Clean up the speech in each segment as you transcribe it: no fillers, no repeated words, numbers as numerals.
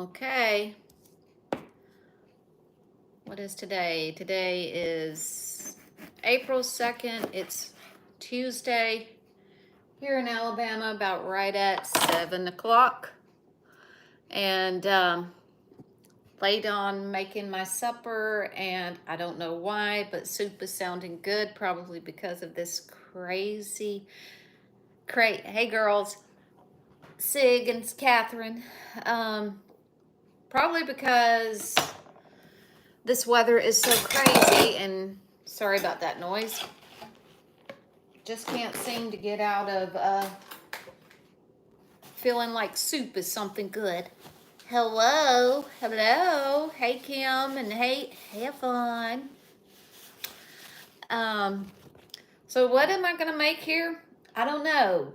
Okay. What is today? Today is April 2nd. It's Tuesday here in Alabama, about right at 7 o'clock. And laid on making my supper, and I don't know why, but soup is sounding good, probably because of this crazy hey girls, Sig and Catherine. Probably because this weather is so crazy, and sorry about that noise. Just can't seem to get out of feeling like soup is something good. Hello, hello, hey Kim, and hey Evan. So what am I gonna make here? I don't know.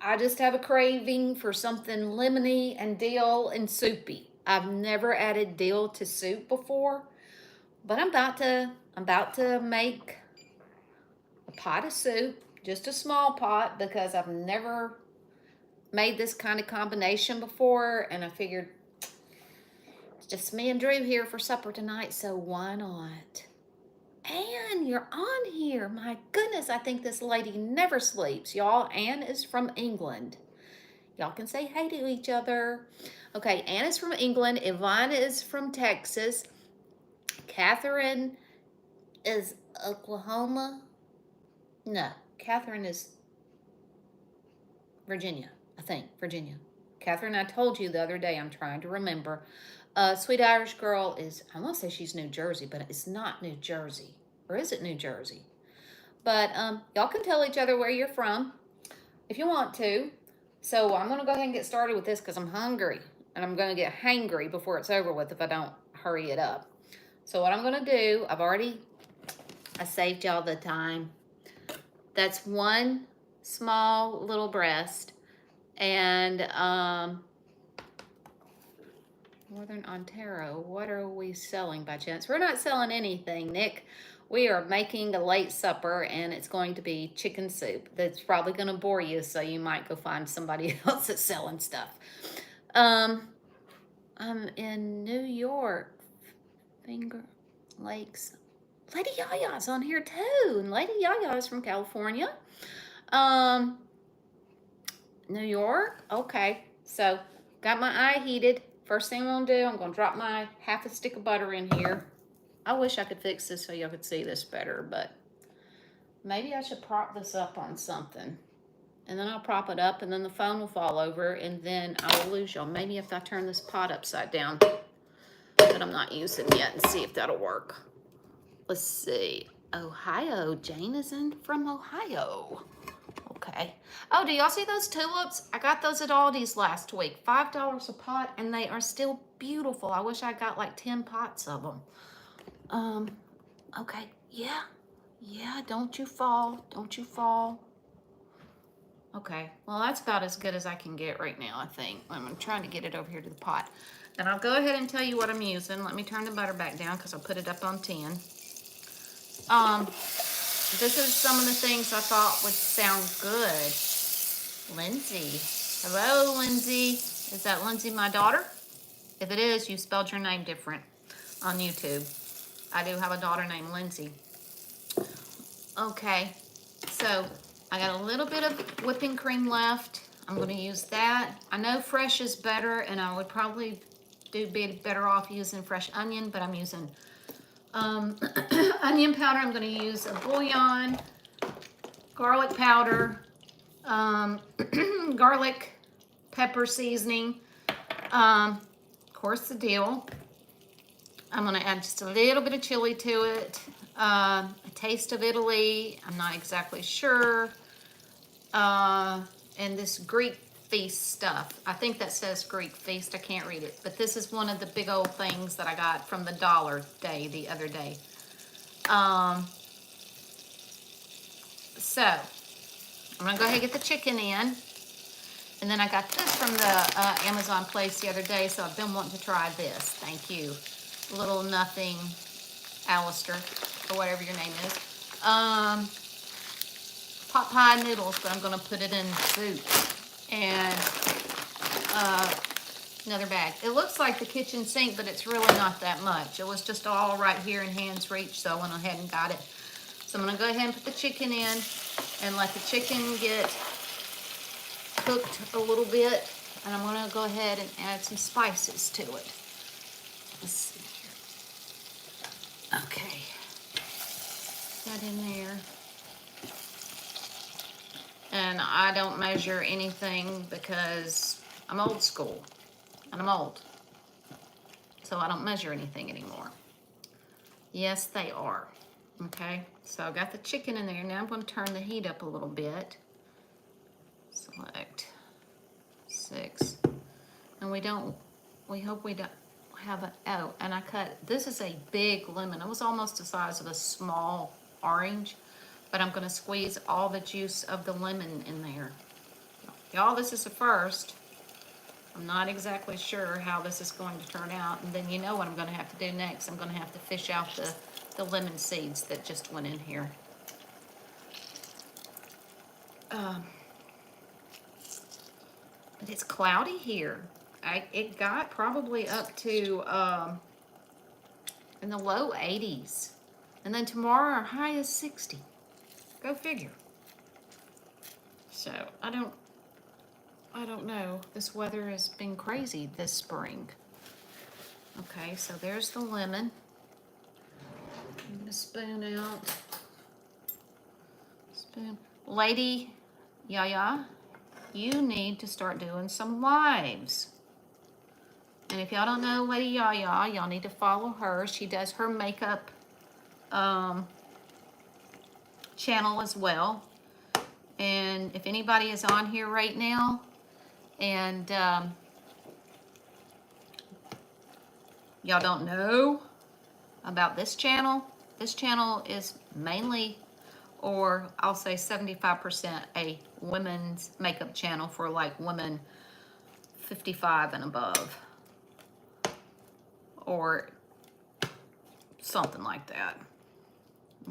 I just have a craving for something lemony and dill and soupy. I've never added dill to soup before, but I'm about to make a pot of soup, just a small pot, because I've never made this kind of combination before, and I figured it's just me and Drew here for supper tonight, so why not? Anne, you're on here. My goodness, I think this lady never sleeps, y'all. Anne is from England. Y'all can say hey to each other. Okay, Anne is from England. Yvonne is from Texas. Catherine is Oklahoma. No, Catherine is Virginia, I think. Virginia. Catherine, I told you the other day, I'm trying to remember. Sweet Irish Girl is, I want to say she's New Jersey, but it's not New Jersey. Or is it New Jersey? But y'all can tell each other where you're from if you want to. So I'm going to go ahead and get started with this because I'm hungry. And I'm going to get hangry before it's over with if I don't hurry it up. So what I'm going to do, I saved y'all the time. That's one small little breast. And Northern Ontario, what are we selling by chance? We're not selling anything, Nick. We are making a late supper, and it's going to be chicken soup. That's probably going to bore you, so you might go find somebody else that's selling stuff. I'm in New York. Finger Lakes. Lady Yaya's on here too, and Lady Yaya is from California. New York. Okay, so got my eye heated. First thing I'm gonna do, I'm gonna drop my half a stick of butter in here. I wish I could fix this so y'all could see this better, but maybe I should prop this up on something. And then I'll prop it up, and then the phone will fall over, and then I will lose y'all. Maybe if I turn this pot upside down that I'm not using yet, and see if that'll work. Let's see. Ohio. Jane is in from Ohio. Okay. Oh, do y'all see those tulips? I got those at Aldi's last week. $5 a pot, and they are still beautiful. I wish I got like 10 pots of them. Okay. Yeah. Don't you fall. Don't you fall. Okay. Well, that's about as good as I can get right now, I think. I'm trying to get it over here to the pot. And I'll go ahead and tell you what I'm using. Let me turn the butter back down because I'll put it up on 10. This is some of the things I thought would sound good. Lindsay. Hello, Lindsay. Is that Lindsay, my daughter? If it is, you spelled your name different on YouTube. I do have a daughter named Lindsay. Okay, so I got a little bit of whipping cream left. I'm going to use that. I know fresh is better, and I would probably be better off using fresh onion, but I'm using onion powder. I'm going to use a bouillon, garlic powder, garlic pepper seasoning, of course the dill. I'm going to add just a little bit of chili to it, a taste of Italy, I'm not exactly sure, and this Greek Feast stuff. I think that says Greek Feast. I can't read it, but this is one of the big old things that I got from the Dollar Day the other day. So I'm gonna go ahead and get the chicken in, and then I got this from the Amazon place the other day, so I've been wanting to try this. Thank you, Little Nothing Alistair, or whatever your name is. Pot pie noodles, but I'm gonna put it in soup. And Another bag. It looks like the kitchen sink, but it's really not that much. It was just all right here in hand's reach, so I went ahead and got it. So I'm gonna go ahead and put the chicken in and let the chicken get cooked a little bit. And I'm gonna go ahead and add some spices to it. Let's see here. Okay. That in there. And I don't measure anything because I'm old school and I'm old. So I don't measure anything anymore. Yes, they are. Okay, so I got the chicken in there. Now I'm going to turn the heat up a little bit. Select 6. And we hope we don't have and I cut, this is a big lemon. It was almost the size of a small orange, but I'm going to squeeze all the juice of the lemon in there. Y'all, this is a first. I'm not exactly sure how this is going to turn out. And then you know what I'm going to have to do next. I'm going to have to fish out the lemon seeds that just went in here. But it's cloudy here. It got probably up to in the low 80s. And then tomorrow our high is 60. Go figure. So I don't know. This weather has been crazy this spring. Okay, so there's the lemon. I'm gonna spoon out. Spoon. Lady Yaya, you need to start doing some lives. And if y'all don't know Lady Yaya, y'all need to follow her. She does her makeup channel as well. And if anybody is on here right now and y'all don't know about this channel is mainly, or I'll say 75%, a women's makeup channel for like women 55 and above, or something like that.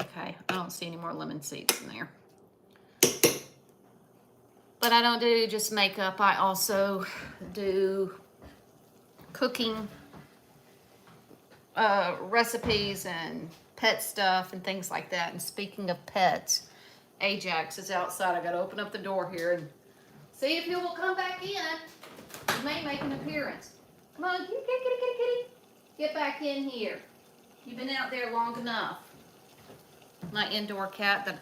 Okay, I don't see any more lemon seeds in there. But I don't do just makeup. I also do cooking recipes and pet stuff and things like that. And speaking of pets, Ajax is outside. I gotta open up the door here and see if he will come back in. He may make an appearance. Come on, kitty. Get back in here. You've been out there long enough. My indoor cat that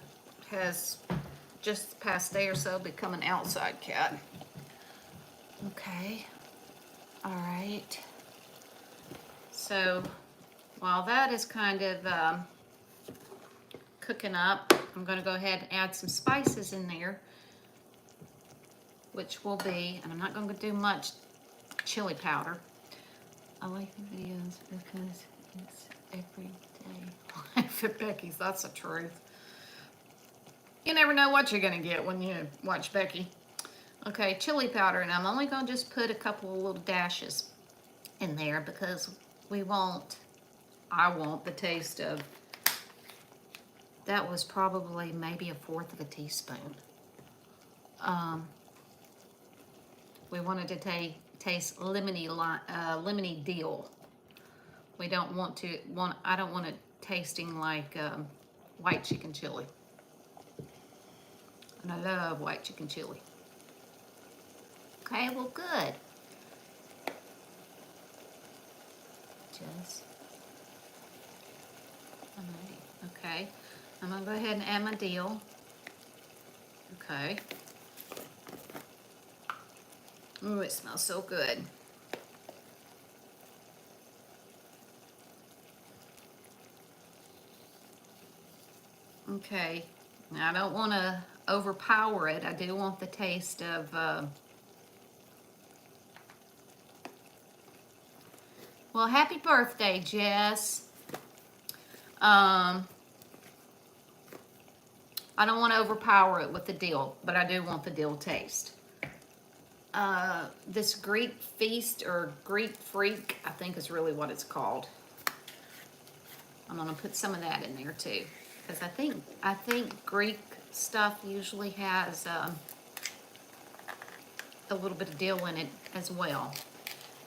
has just the past day or so become an outside cat. Okay. All right. So while that is kind of cooking up, I'm going to go ahead and add some spices in there, which will be, and I'm not going to do much chili powder. I like the videos because it's every day. Life at Becky's, that's the truth. You never know what you're going to get when you watch Becky. Okay, chili powder, and I'm only going to just put a couple of little dashes in there because I want the taste of, that was probably maybe 1/4 of a teaspoon. We wanted to taste lemony dill. I don't want it tasting like white chicken chili. And I love white chicken chili. Okay, well, good. Okay, I'm gonna go ahead and add my dill. Okay. Ooh, it smells so good. Okay, now I don't want to overpower it. I do want the taste of well, happy birthday, Jess. I don't want to overpower it with the dill, but I do want the dill taste. This Greek feast or Greek freak, I think is really what it's called. I'm gonna put some of that in there too, because I think Greek stuff usually has a little bit of dill in it as well.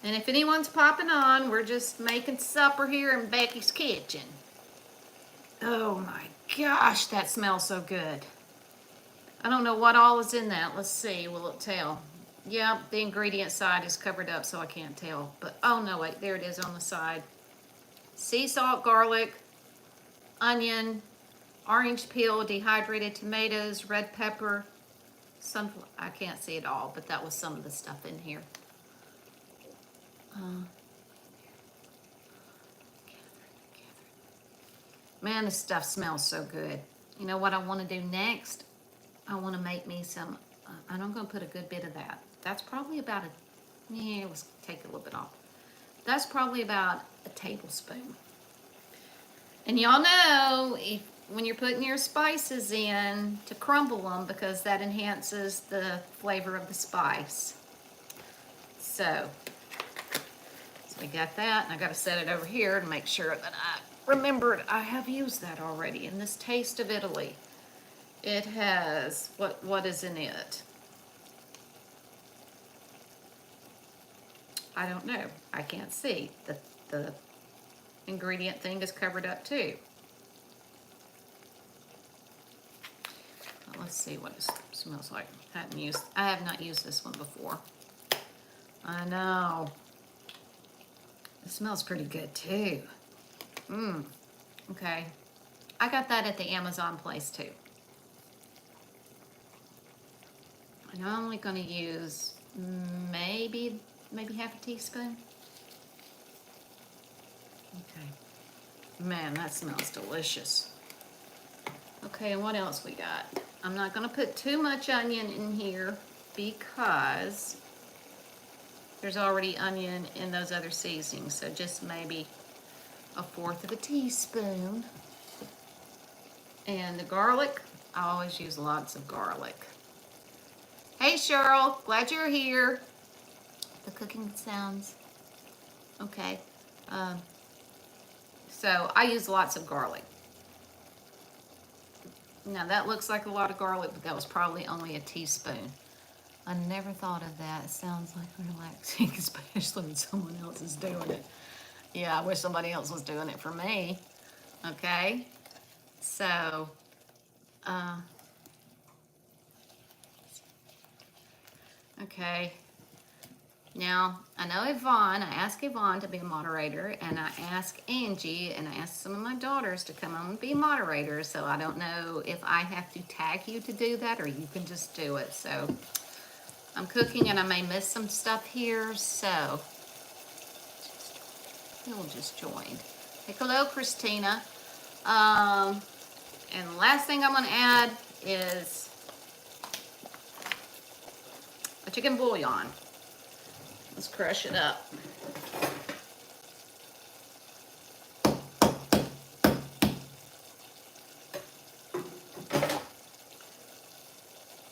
And if anyone's popping on, we're just making supper here in Becky's kitchen. Oh my gosh, that smells so good. I don't know what all is in that. Let's see, will it tell? Yeah, the ingredient side is covered up so I can't tell. But, oh no, wait, there it is on the side. Sea salt, garlic, onion, orange peel, dehydrated tomatoes, red pepper, I can't see it all, but that was some of the stuff in here. Man, this stuff smells so good. You know what I want to do next? I want to make me some, and I'm going to put a good bit of that. That's probably about let's take a little bit off. That's probably about a tablespoon. And y'all know, when you're putting your spices in, to crumble them, because that enhances the flavor of the spice. So we got that, and I got to set it over here and make sure that I remembered I have used that already. In this Taste of Italy, it has, what is in it? I don't know. I can't see. The ingredient thing is covered up too. Well, let's see what it smells like. I have not used this one before. I know. It smells pretty good too. Okay. I got that at the Amazon place too. And I'm only going to use maybe half a teaspoon. Okay. Man, that smells delicious. Okay, and what else we got? I'm not going to put too much onion in here because there's already onion in those other seasonings, so just maybe 1/4 of a teaspoon. And the garlic, I always use lots of garlic. Hey Cheryl, glad you're here. The cooking sounds. Okay. So I use lots of garlic. Now that looks like a lot of garlic, but that was probably only a teaspoon. I never thought of that. It sounds like relaxing, especially when someone else is doing it. Yeah, I wish somebody else was doing it for me. Okay. So, okay. Now, I know Yvonne, I asked Yvonne to be a moderator, and I asked Angie, and I asked some of my daughters to come on and be moderators, so I don't know if I have to tag you to do that, or you can just do it. So, I'm cooking, and I may miss some stuff here, so you'll just join. Hey, hello, Christina. And the last thing I'm going to add is a chicken bouillon. Let's crush it up.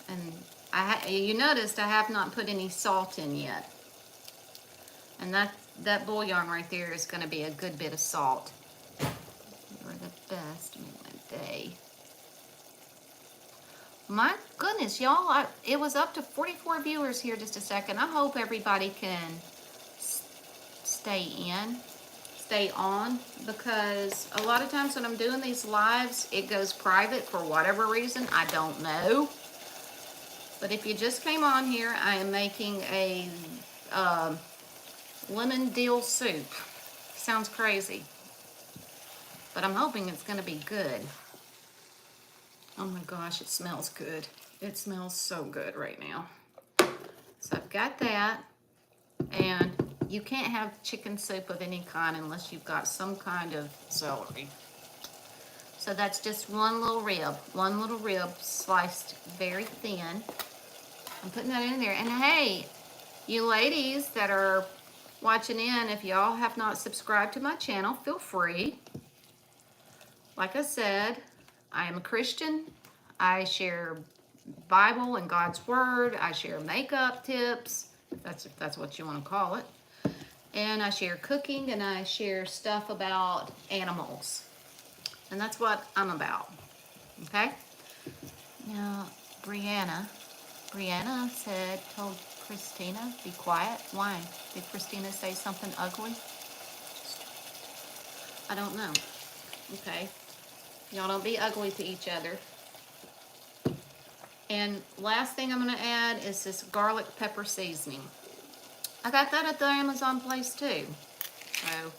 And you noticed I have not put any salt in yet. And that bouillon right there is going to be a good bit of salt. You're the best, make my day. My goodness, y'all, it was up to 44 viewers here just a second. I hope everybody can stay on, because a lot of times when I'm doing these lives, it goes private for whatever reason. I don't know. But if you just came on here, I am making a lemon dill soup. Sounds crazy, but I'm hoping it's going to be good. Oh my gosh, it smells good. It smells so good right now. So I've got that, and you can't have chicken soup of any kind unless you've got some kind of celery. So that's just one little rib sliced very thin. I'm putting that in there. And hey, you ladies that are watching in, if y'all have not subscribed to my channel, feel free. Like I said, I am a Christian. I share Bible and God's Word. I share makeup tips, if that's what you want to call it. And I share cooking, and I share stuff about animals. And that's what I'm about. Okay? Now, Brianna told Christina, be quiet. Why? Did Christina say something ugly? I don't know. Okay. Y'all don't be ugly to each other. And last thing I'm going to add is this garlic pepper seasoning. I got that at the Amazon place too. So,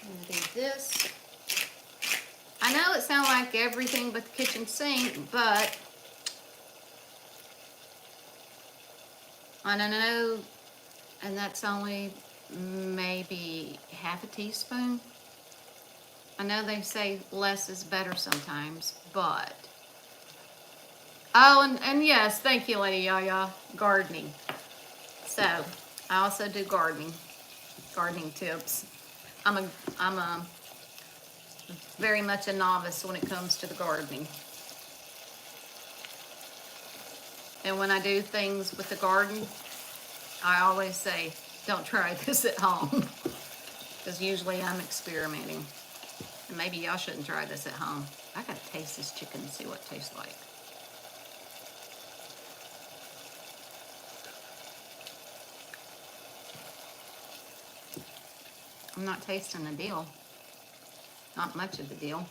I'm going to do this. I know it sounds like everything but the kitchen sink, but I don't know, and that's only maybe half a teaspoon. I know they say less is better sometimes, but oh, and yes, thank you, Lady Yaya, gardening. So I also do gardening tips. I'm a very much a novice when it comes to the gardening. And when I do things with the garden, I always say, don't try this at home. Because usually I'm experimenting. And maybe y'all shouldn't try this at home. I gotta taste this chicken and see what it tastes like. I'm not tasting the dill. Not much of the dill.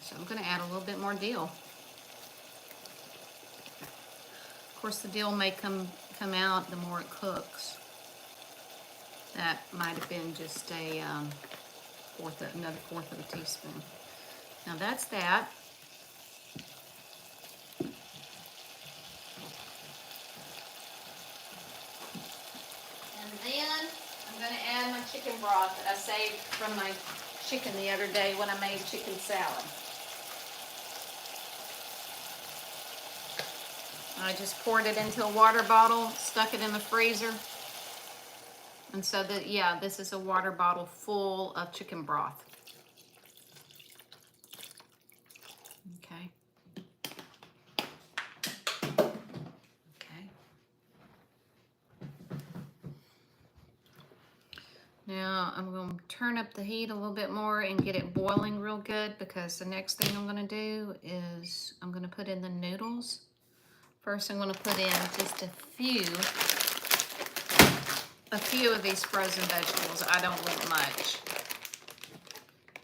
So I'm gonna add a little bit more dill. Of course, the dill may come out the more it cooks. That might have been just a another fourth of a teaspoon. Now that's that. And then I'm going to add my chicken broth that I saved from my chicken the other day when I made chicken salad. I just poured it into a water bottle, stuck it in the freezer. And so that, yeah, this is a water bottle full of chicken broth. Okay. Okay. Now I'm going to turn up the heat a little bit more and get it boiling real good, because the next thing I'm going to do is I'm going to put in the noodles. First I'm going to put in just a few of these frozen vegetables. I don't want much.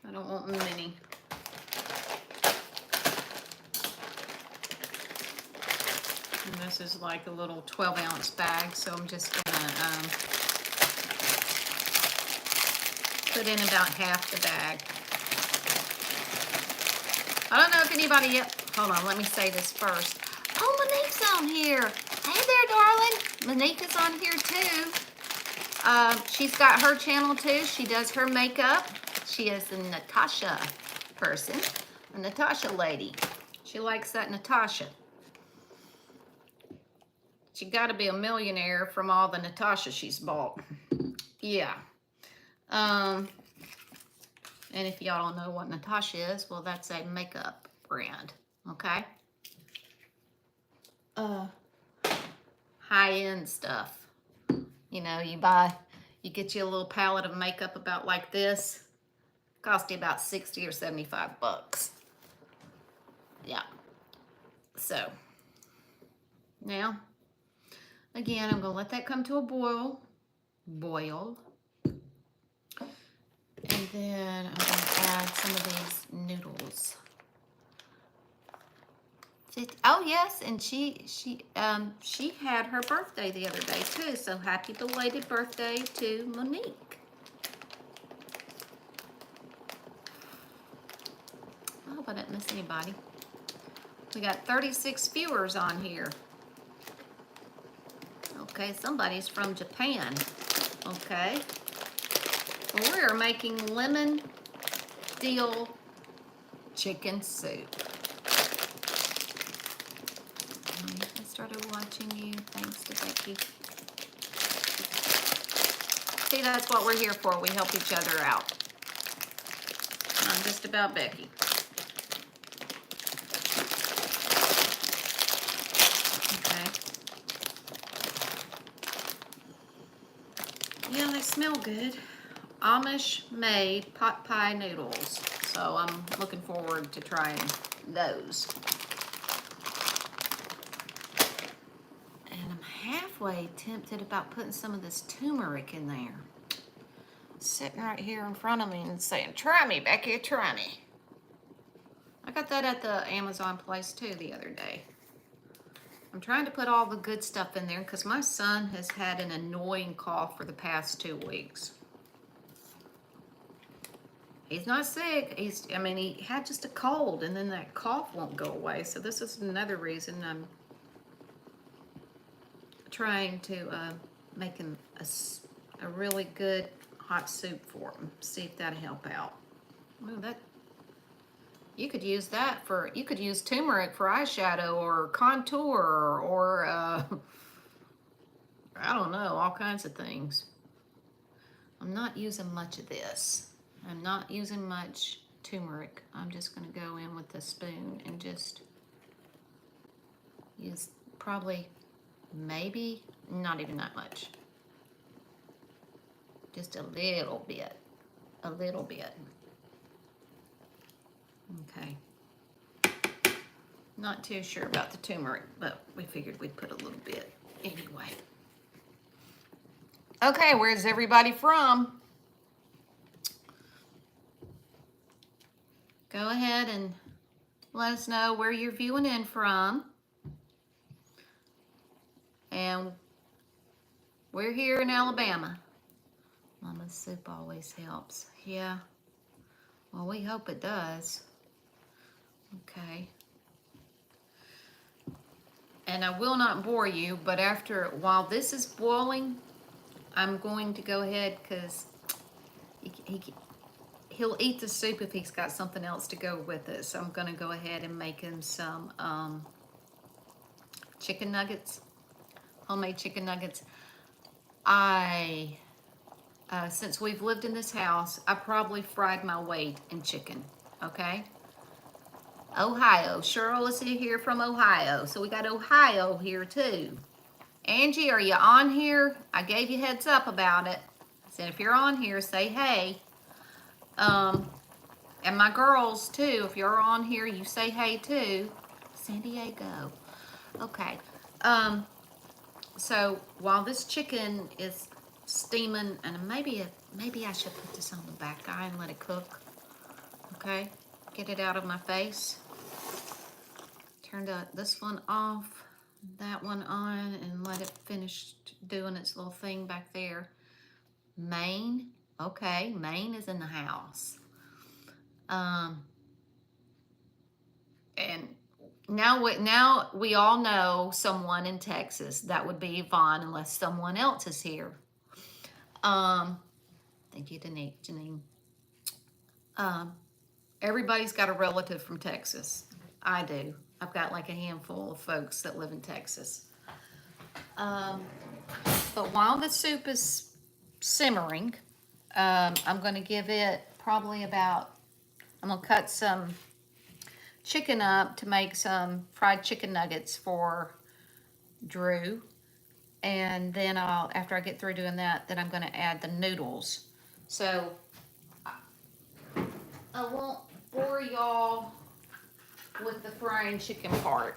I don't want many. And this is like a little 12-ounce bag, so I'm just gonna put in about half the bag. I don't know if anybody yet. Hold on, let me say this first. Oh, Monique's on here. Hey there, darling. Monique is on here too. She's got her channel too. She does her makeup. She is a Natasha person, a Natasha lady. She likes that Natasha. She got to be a millionaire from all the Natasha she's bought. Yeah. And if y'all don't know what Natasha is, well, that's a makeup brand. Okay. High-end stuff. You know, you get you a little palette of makeup about like this. Cost you about 60 or 75 bucks. Yeah. So, now, again, I'm going to let that come to a boil. And then I'm going to add some of these noodles. Oh yes, and she had her birthday the other day too, so happy belated birthday to Monique. I hope I didn't miss anybody. We got 36 viewers on here. Okay, somebody's from Japan. Okay. Well, we are making lemon dill chicken soup. I started watching you. Thanks to Becky. See, that's what we're here for. We help each other out. Not just about Becky. Okay. Yeah, they smell good. Amish made pot pie noodles. So I'm looking forward to trying those. halfway tempted about putting some of this turmeric in there. Sitting right here in front of me and saying, try me, Becky, try me. I got that at the Amazon place too the other day. I'm trying to put all the good stuff in there because my son has had an annoying cough for the past 2 weeks. He's not sick. He had just a cold, and then that cough won't go away. So this is another reason I'm trying to make him a really good hot soup for him. See if that'll help out. Well, you could use that for, you could use turmeric for eyeshadow or contour or I don't know, all kinds of things. I'm not using much of this. I'm not using much turmeric. I'm just going to go in with a spoon and just use probably, maybe, not even that much. Just a little bit. A little bit. Okay. Not too sure about the turmeric, but we figured we'd put a little bit anyway. Okay, where's everybody from? Go ahead and let us know where you're viewing in from. And we're here in Alabama. Mama's soup always helps. Yeah. Well, we hope it does. Okay. And I will not bore you, but while this is boiling, I'm going to go ahead because he'll eat the soup if he's got something else to go with it. So I'm going to go ahead and make him some chicken nuggets, homemade chicken nuggets. Since we've lived in this house, I probably fried my weight in chicken, okay? Ohio. Cheryl is here from Ohio. So we got Ohio here too. Angie, are you on here? I gave you heads up about it. I said if you're on here, say hey. And my girls too, if you're on here, you say hey too. San Diego. Okay. So while this chicken is steaming, and maybe I should put this on the back guy and let it cook. Okay. Get it out of my face. Turn this one off, that one on, and let it finish doing its little thing back there. Maine, okay, Maine is in the house. And now we all know someone in Texas. That would be Yvonne, unless someone else is here. Thank you, Janine. Everybody's got a relative from Texas. I do. I've got like a handful of folks that live in Texas. But while the soup is simmering, I'm going to give it probably about, I'm going to cut some chicken up to make some fried chicken nuggets for Drew. And then after I get through doing that, then I'm going to add the noodles. So I won't bore y'all with the frying chicken part.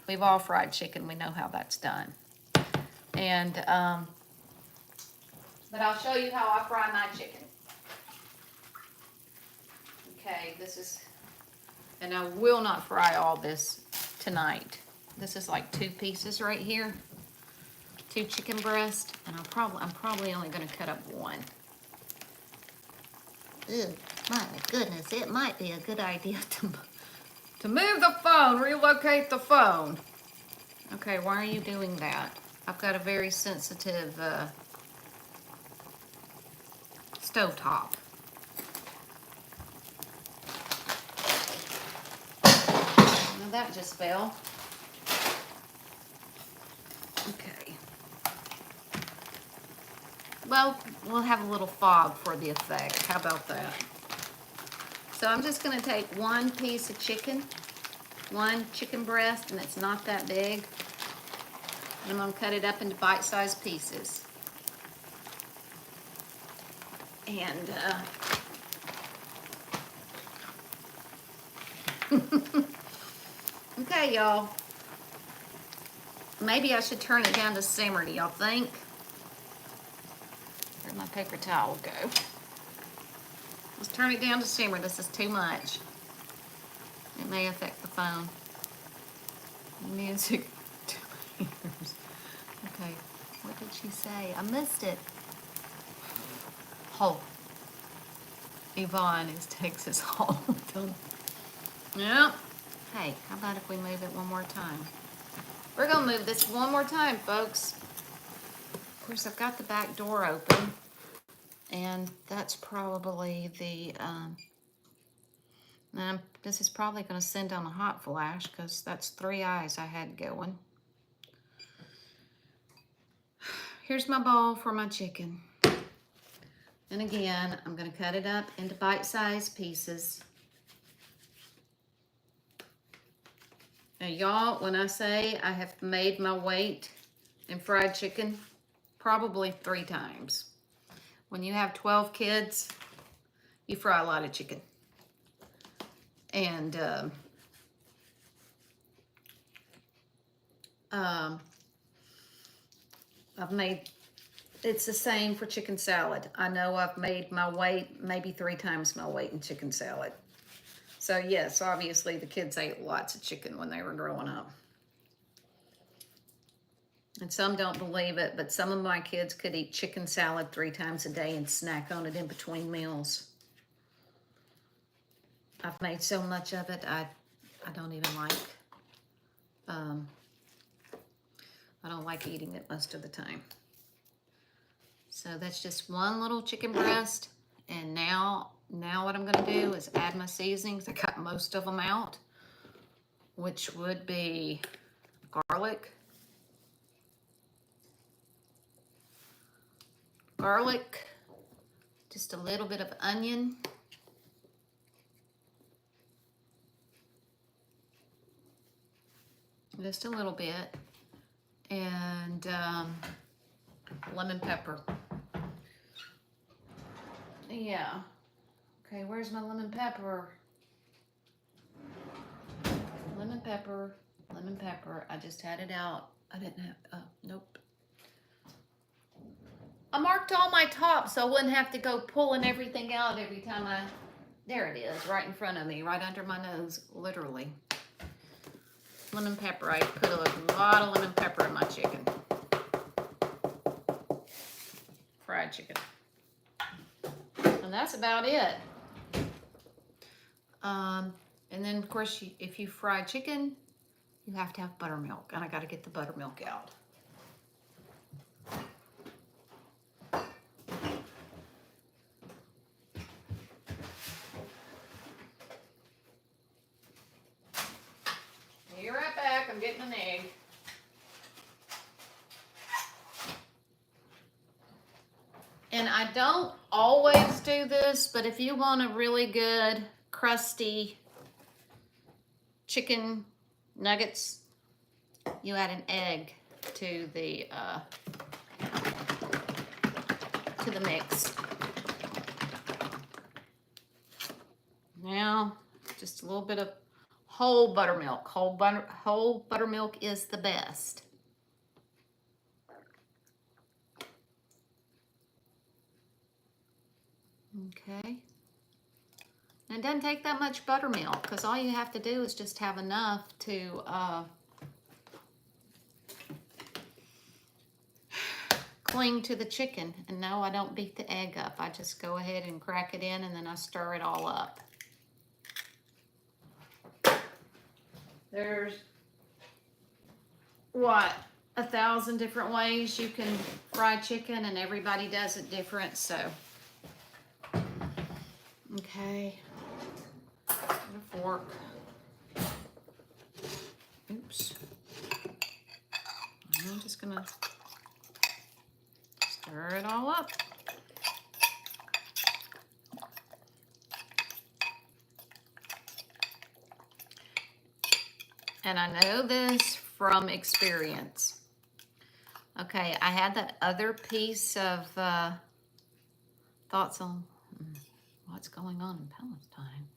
We've all fried chicken. We know how that's done. And, but I'll show you how I fry my chicken. Okay, and I will not fry all this tonight. This is like 2 pieces right here. 2 chicken breasts, and I'm probably only going to cut up 1. Ew, my goodness, it might be a good idea to move the phone, relocate the phone. Okay, why are you doing that? I've got a very sensitive stovetop. Now that just fell. Okay. Well, we'll have a little fog for the effect. How about that? So I'm just going to take 1 piece of chicken, 1 chicken breast, and it's not that big. And I'm going to cut it up into bite-sized pieces. And okay, y'all. Maybe I should turn it down to simmer, do y'all think? Where'd my paper towel go? Let's turn it down to simmer. This is too much. It may affect the phone. Music to my ears. Okay, what did she say? I missed it. Oh, Yvonne is Texas Hold'em. Yep. Hey, how about if we move it one more time? We're gonna move this one more time, folks. Of course, I've got the back door open, and that's probably the, this is probably gonna send on a hot flash because that's 3 eyes I had going. Here's my bowl for my chicken. And again, I'm gonna cut it up into bite-sized pieces. Now y'all, when I say I have made my weight in fried chicken, probably 3 times. When you have 12 kids, you fry a lot of chicken. And I've made, it's the same for chicken salad. I know I've made my weight, maybe 3 times my weight in chicken salad. So yes, obviously the kids ate lots of chicken when they were growing up. And some don't believe it, but some of my kids could eat chicken salad 3 times a day and snack on it in between meals. I've made so much of it, I don't even like. I don't like eating it most of the time. So that's just one little chicken breast. And now what I'm gonna do is add my seasonings. I cut most of them out, which would be garlic, just a little bit of onion, just a little bit, and lemon pepper. Yeah. Okay, where's my lemon pepper? Lemon pepper, lemon pepper. I just had it out. I didn't have, nope. I marked all my tops so I wouldn't have to go pulling everything out every time there it is, right in front of me, right under my nose, literally. Lemon pepper, I put a lot of lemon pepper in my chicken. Fried chicken. And that's about it. And then of course, if you fry chicken, you have to have buttermilk, and I gotta get the buttermilk out. Be right back, I'm getting an egg. And I don't always do this, but if you want a really good, crusty chicken nuggets, you add an egg to the mix. Now, just a little bit of whole buttermilk. Whole buttermilk is the best. Okay. And it doesn't take that much buttermilk because all you have to do is just have enough to cling to the chicken. And no, I don't beat the egg up. I just go ahead and crack it in and then I stir it all up. There's, what, 1,000 different ways you can fry chicken, and everybody does it different, so. Okay, get a fork. Oops. I'm just gonna stir it all up. And I know this from experience. Okay, I had that other piece of thoughts on what's going on in Palestine.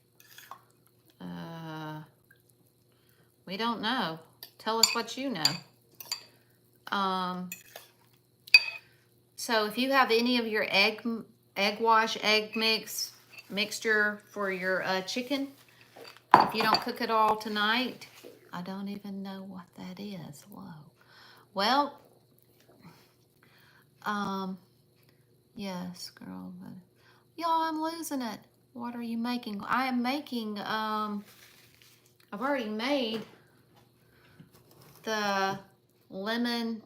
We don't know. Tell us what you know. So if you have any of your egg wash, egg mixture for your chicken, if you don't cook it all tonight, I don't even know what that is. Whoa. Well, yes, girl. Y'all, I'm losing it. What are you making? I am making, I've already made the lemon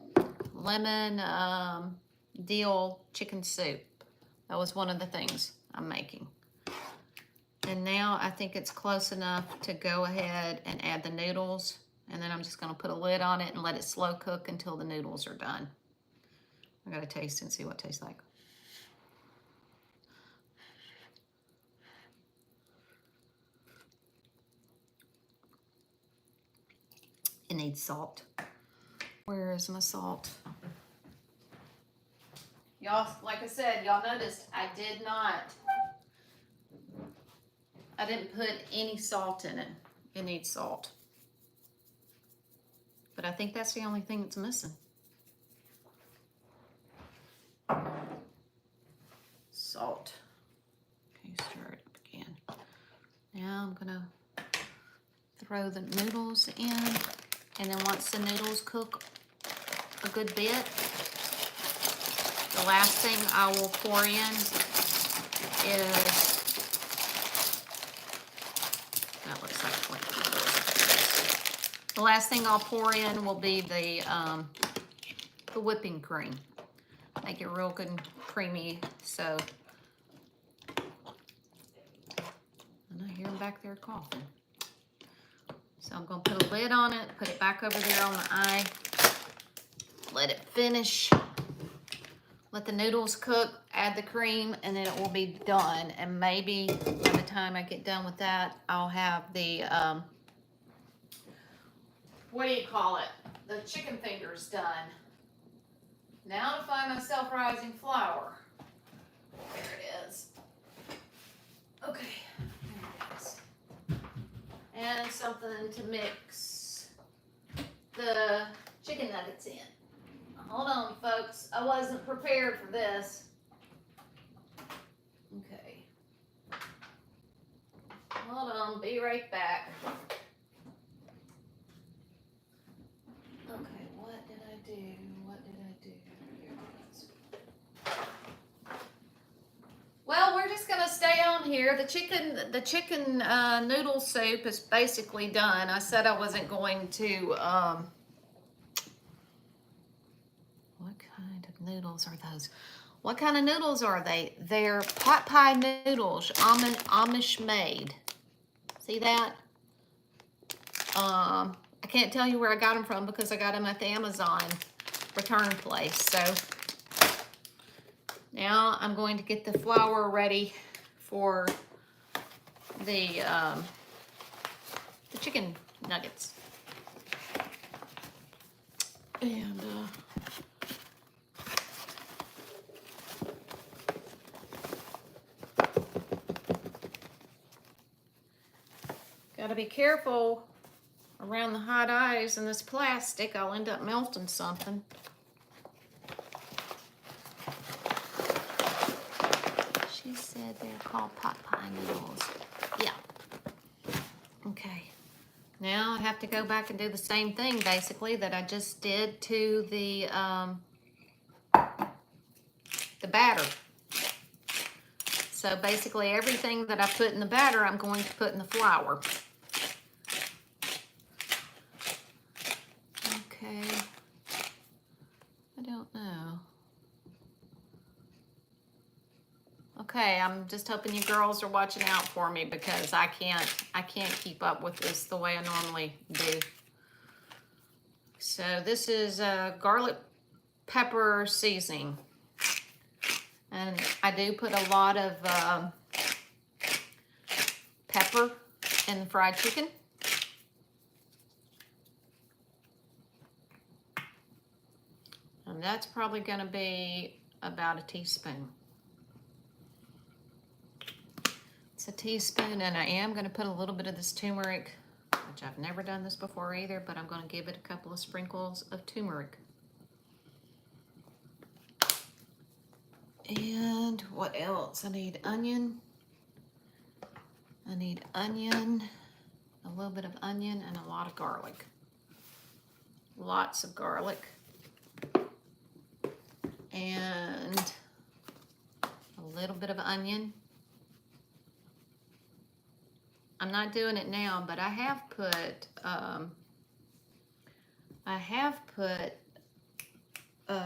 dill chicken soup. That was one of the things I'm making. And now I think it's close enough to go ahead and add the noodles. And then I'm just gonna put a lid on it and let it slow cook until the noodles are done. I gotta taste and see what it tastes like. It needs salt. Where is my salt? Y'all, like I said, y'all noticed I didn't put any salt in it. It needs salt. But I think that's the only thing that's missing. Salt. Okay, stir it up again. Now I'm gonna throw the noodles in, and then once the noodles cook a good bit, the last thing I will pour in is, that looks like the last thing I'll pour in will be the whipping cream. Make it real good and creamy. So, and I hear him back there coughing. So I'm gonna put a lid on it, put it back over there on the eye, let it finish, let the noodles cook, add the cream, and then it will be done. And maybe by the time I get done with that, I'll have the, what do you call it? The chicken fingers done. Now to find my self-rising flour. There it is. Okay, there it is. And something to mix the chicken nuggets in. Hold on, folks. I wasn't prepared for this. Okay. Hold on, be right back. Okay, what did I do? What did I do? Here it is. Well, we're just gonna stay on here. The chicken noodle soup is basically done. I said I wasn't going to, what kind of noodles are those? What kind of noodles are they? They're pot pie noodles, Amish made. See that? I can't tell you where I got them from because I got them at the Amazon return place. So now I'm going to get the flour ready for the chicken nuggets. And gotta be careful around the hot eyes in this plastic. I'll end up melting something. She said they're called pot pie noodles. Yeah. Okay. Now I have to go back and do the same thing basically that I just did to the batter. So basically everything that I put in the batter, I'm going to put in the flour. Okay. I don't know. Okay, I'm just hoping you girls are watching out for me because I can't keep up with this the way I normally do. So this is garlic pepper seasoning. And I do put a lot of pepper in the fried chicken. And that's probably gonna be about a teaspoon. It's a teaspoon, and I am gonna put a little bit of this turmeric, which I've never done this before either, but I'm gonna give it a couple of sprinkles of turmeric. And what else? I need onion. I need onion, a little bit of onion, and a lot of garlic. Lots of garlic. And a little bit of onion. I'm not doing it now, but I have put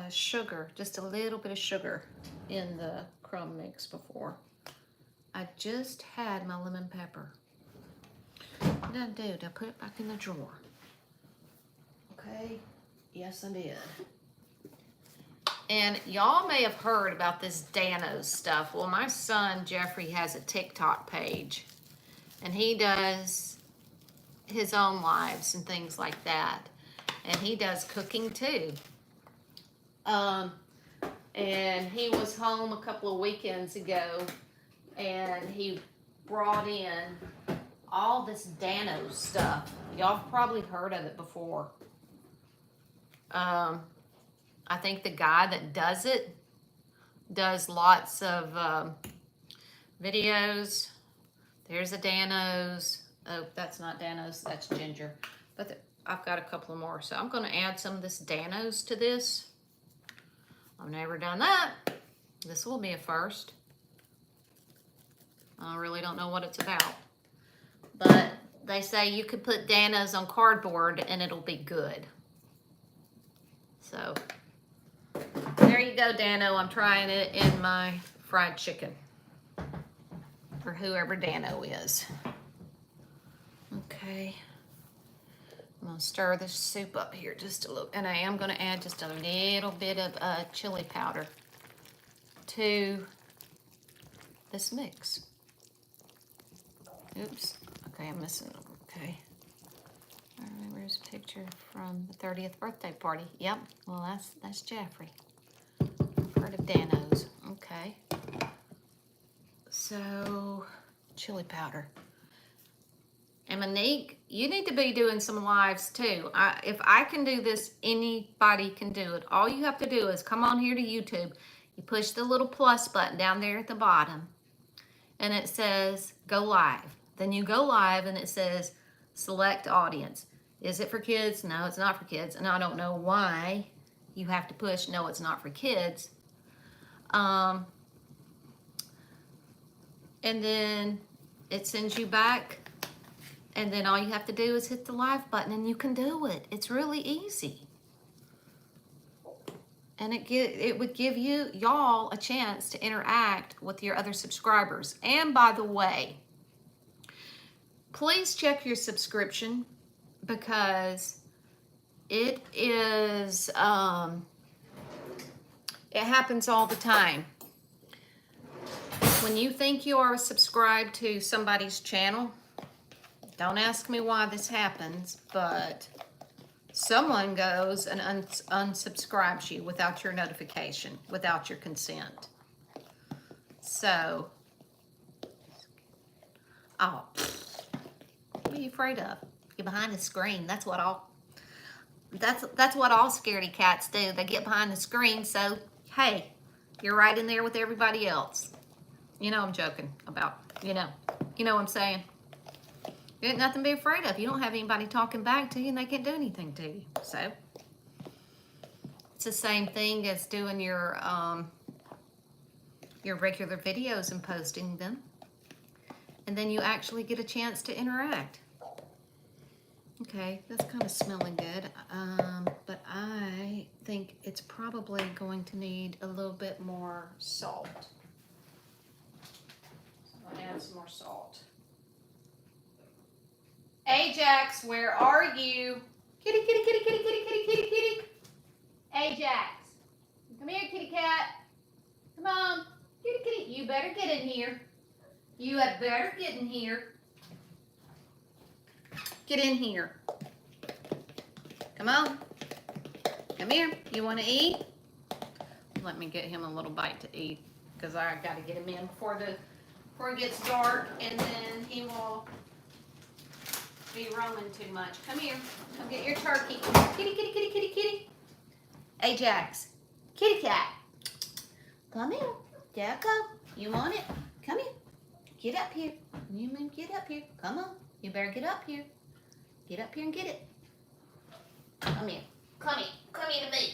sugar, just a little bit of sugar in the crumb mix before. I just had my lemon pepper. What did I do? Did I put it back in the drawer? Okay, yes I did. And y'all may have heard about this Dano's stuff. Well, my son Jeffrey has a TikTok page, and he does his own lives and things like that. And he does cooking too. And he was home a couple of weekends ago, and he brought in all this Dano's stuff. Y'all have probably heard of it before. I think the guy that does it does lots of videos. There's a Dano's. Oh, that's not Dano's, that's ginger. But I've got a couple more. So I'm going to add some of this Dano's to this. I've never done that. This will be a first. I really don't know what it's about. But they say you could put Dano's on cardboard and it'll be good. So there you go, Dano. I'm trying it in my fried chicken. For whoever Dano is. Okay. I'm going to stir this soup up here just a little. And I am going to add just a little bit of chili powder to this mix. Oops. Okay, I'm missing them. Okay. All right, where's a picture from the 30th birthday party? Yep. Well, that's Jeffrey. I've heard of Dano's. Okay. So, chili powder. And Monique, you need to be doing some lives too. If I can do this, anybody can do it. All you have to do is come on here to YouTube. You push the little plus button down there at the bottom. And it says, go live. Then you go live and it says, select audience. Is it for kids? No, it's not for kids. And I don't know why you have to push, no, it's not for kids. And then it sends you back. And then all you have to do is hit the live button and you can do it. It's really easy. And it would give y'all a chance to interact with your other subscribers. And by the way, please check your subscription because it is, it happens all the time. When you think you are subscribed to somebody's channel, don't ask me why this happens, but someone goes and unsubscribes you without your notification, without your consent. So, oh, what are you afraid of? You're behind the screen. That's what all scaredy cats do. They get behind the screen, so hey, you're right in there with everybody else. You know I'm joking about, you know what I'm saying. You ain't nothing to be afraid of. You don't have anybody talking back to you and they can't do anything to you. So it's the same thing as doing your regular videos and posting them. And then you actually get a chance to interact. Okay, that's kind of smelling good. But I think it's probably going to need a little bit more salt. So I'm going to add some more salt. Ajax, where are you? Kitty, kitty, kitty, kitty, kitty, kitty, kitty, kitty. Ajax, come here, kitty cat. Come on, kitty, kitty. You better get in here. You had better get in here. Get in here. Come on. Come here. You want to eat? Let me get him a little bite to eat because I got to get him in before it gets dark, and then he will be roaming too much. Come here. Come get your turkey. Kitty, kitty, kitty, kitty, kitty. Ajax. Kitty cat. Come here. Jacko, you want it? Come here. Get up here. You man, get up here. Come on. You better get up here. Get up here and get it. Come here. Come here. Come here to me.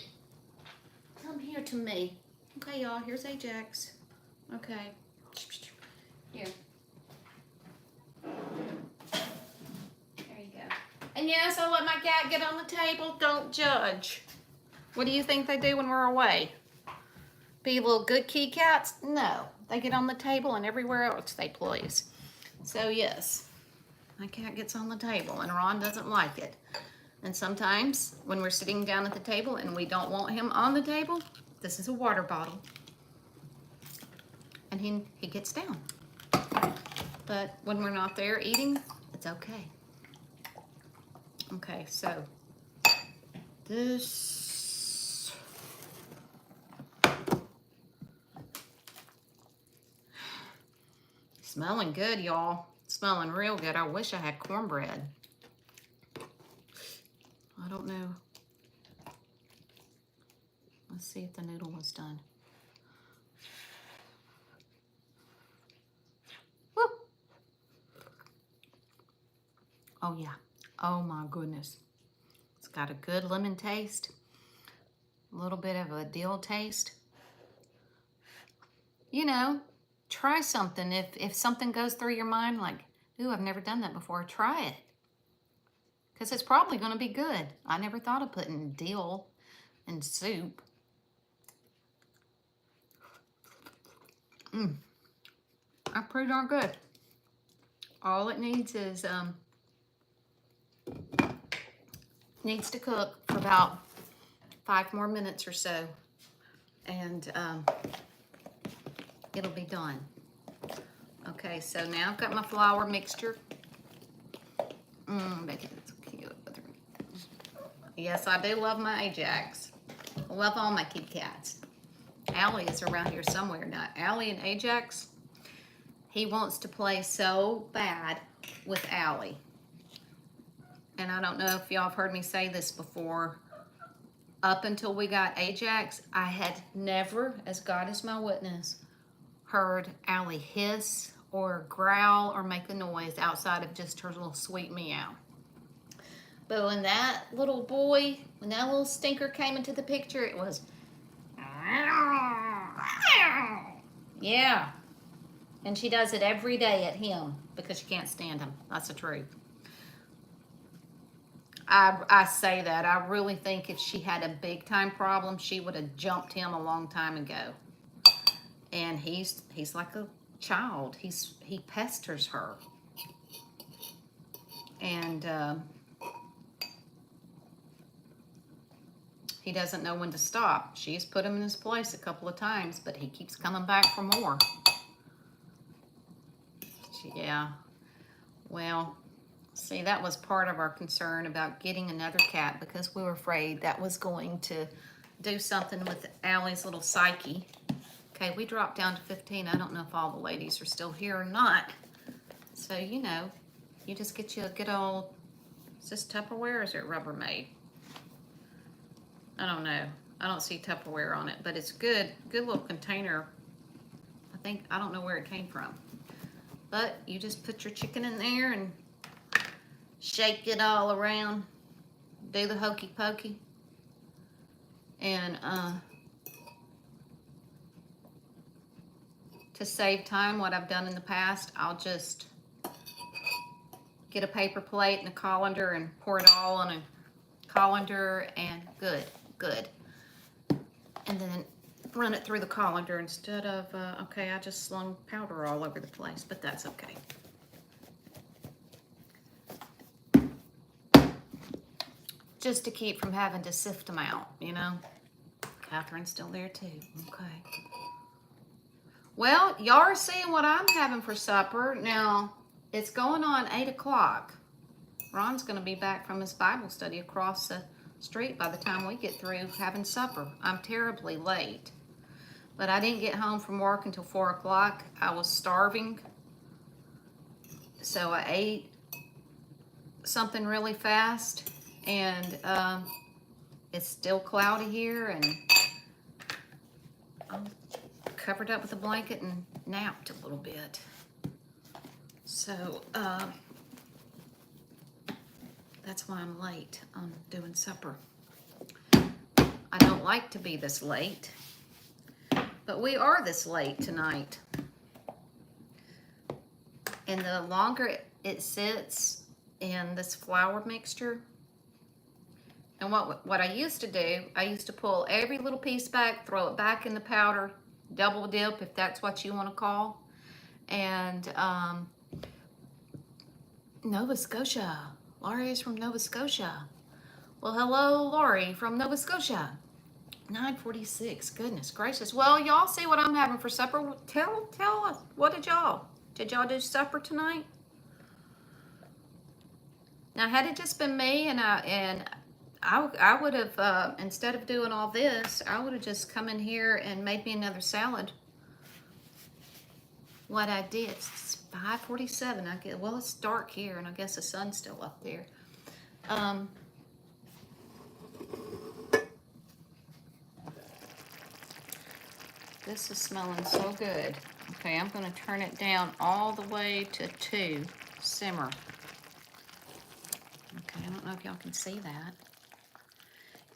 Come here to me. Okay, y'all. Here's Ajax. Okay. Here. There you go. And yes, I let my cat get on the table. Don't judge. What do you think they do when we're away? Be little good kitty cats? No. They get on the table and everywhere else they please. So yes, my cat gets on the table and Ron doesn't like it. And sometimes when we're sitting down at the table and we don't want him on the table, this is a water bottle. And he gets down. But when we're not there eating, it's okay. Okay, so this smelling good, y'all. Smelling real good. I wish I had cornbread. I don't know. Let's see if the noodle was done. Woo! Oh yeah. Oh my goodness. It's got a good lemon taste. A little bit of a dill taste. You know, try something. If something goes through your mind like, ooh, I've never done that before, try it. Because it's probably going to be good. I never thought of putting dill in soup. That's pretty darn good. All it needs is, needs to cook for about 5 more minutes or so. And it'll be done. Okay, so now I've got my flour mixture. Becky, that's cute. Yes, I do love my Ajax. I love all my kitty cats. Allie is around here somewhere now. Allie and Ajax, he wants to play so bad with Allie. And I don't know if y'all have heard me say this before. Up until we got Ajax, I had never, as God is my witness, heard Allie hiss or growl or make a noise outside of just her little sweet meow. But when that little boy, when that little stinker came into the picture, it was, yeah. And she does it every day at him because she can't stand him. That's the truth. I say that. I really think if she had a big time problem, she would have jumped him a long time ago. And he's like a child. He pesters her. And he doesn't know when to stop. She's put him in his place a couple of times, but he keeps coming back for more. Yeah. Well, see, that was part of our concern about getting another cat because we were afraid that was going to do something with Allie's little psyche. Okay, we dropped down to 15. I don't know if all the ladies are still here or not. So, you know, you just get you a good old, is this Tupperware or is it Rubbermaid? I don't know. I don't see Tupperware on it, but it's good little container. I don't know where it came from. But you just put your chicken in there and shake it all around. Do the hokey pokey. And to save time, what I've done in the past, I'll just get a paper plate and a colander and pour it all on a colander and good. And then run it through the colander instead of, okay, I just slung powder all over the place, but that's okay. Just to keep from having to sift them out, you know. Catherine's still there too, okay. Well, y'all are seeing what I'm having for supper. Now, it's going on 8 o'clock. Ron's gonna be back from his Bible study across the street by the time we get through having supper. I'm terribly late. But I didn't get home from work until 4 o'clock. I was starving. So I ate something really fast. And it's still cloudy here. And I'm covered up with a blanket and napped a little bit. So, that's why I'm late on doing supper. I don't like to be this late, but we are this late tonight. And the longer it sits in this flour mixture, and what I used to do, I used to pull every little piece back, throw it back in the powder, double dip if that's what you want to call. And Nova Scotia. Laurie is from Nova Scotia. Well, hello, Laurie from Nova Scotia. 9:46. Goodness gracious. Well, y'all see what I'm having for supper. Tell us. What did y'all do supper tonight? Now, had it just been me and I would have, instead of doing all this, I would have just come in here and made me another salad. What I did, it's 5:47. I get, well, it's dark here, and I guess the sun's still up there. This is smelling so good. Okay, I'm going to turn it down all the way to 2, simmer. Okay, I don't know if y'all can see that.